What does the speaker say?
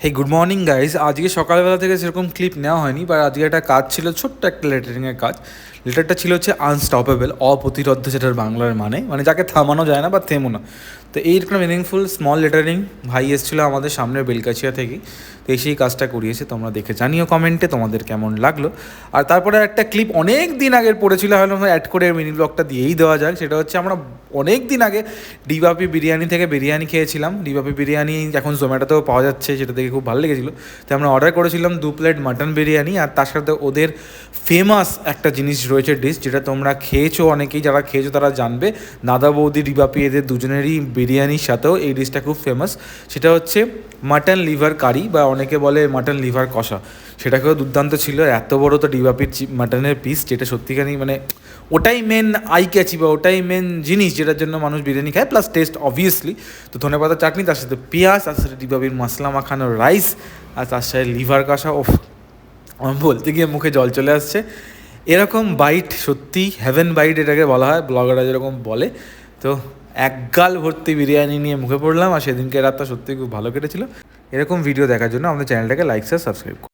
হে good morning guys. আজকে সকালবেলা থেকে সেরকম ক্লিপ নেওয়া হয়নি, বাট আজকে একটা কাজ ছিল, ছোট্ট একটা লেটারিংয়ের কাজ। লেটারটা ছিল হচ্ছে আনস্টপেবল, অপ্রতিরোধ্য, যেটার বাংলার মানে যাকে থামানো যায় না বা থেমো না। তো এইরকম মিনিংফুল স্মল লেটারিং ভাই এসেছিলো আমাদের সামনের বেলকাছিয়া থেকে, তো এসেই কাজটা করিয়েছে। তোমরা দেখে জানিও কমেন্টে তোমাদের কেমন লাগলো। আর তারপরে একটা ক্লিপ অনেক দিন আগের পড়েছিল, হয়তো আমরা অ্যাড করে মিনি ব্লগটা দিয়েই দেওয়া যাক। সেটা হচ্ছে আমরা অনেক দিন আগে ডিবাপি বিরিয়ানি থেকে বিরিয়ানি খেয়েছিলাম। ডিবাপি বিরিয়ানি এখন জোম্যাটোতেও পাওয়া যাচ্ছে, সেটা দেখে খুব ভালো লেগেছিলো। তো আমরা অর্ডার করেছিলাম 2 প্লেট মাটন বিরিয়ানি, আর তার সাথে ওদের ফেমাস একটা জিনিস রয়েছে, ডিশ, যেটা তোমরা খেয়েছো, অনেকেই যারা খেয়েছো তারা জানবে। দাদা বৌদি ডিবাপি এদের দুজনেরই বিরিয়ানির সাথেও এই ডিশটা খুব ফেমাস। সেটা হচ্ছে মাটন লিভার কারি, বা অনেকে বলে মাটন লিভার কষা। সেটাকেও দুর্দান্ত ছিল। এত বড় তো ডিবাপির মাটনের পিস, যেটা সত্যিকারই মানে ওটাই মেন আই ক্যাচি, বা ওটাই মেন জিনিস যেটার জন্য মানুষ বিরিয়ানি খায়, প্লাস টেস্ট অবভিয়াসলি। তো ধনেপাতা চাটনি, তার সাথে পেঁয়াজ, তার সাথে ডিবাবির মশলা মাখানো রাইস, আর তার সাথে লিভার কষা। ওফ, আমার বলতে গিয়ে মুখে জল চলে আসছে। এরকম বাইট সত্যি হেভেন বাইট এটাকে বলা হয়, ব্লগাররা যেরকম বলে। তো এক গাল ভর্তি বিরিয়ানি নিয়ে মুখে পড়লাম, আর সেদিনকে রাতটা সত্যিই খুব ভালো কেটেছিল। এরকম ভিডিও দেখার জন্য আমাদের চ্যানেলটাকে লাইক সাবস্ক্রাইব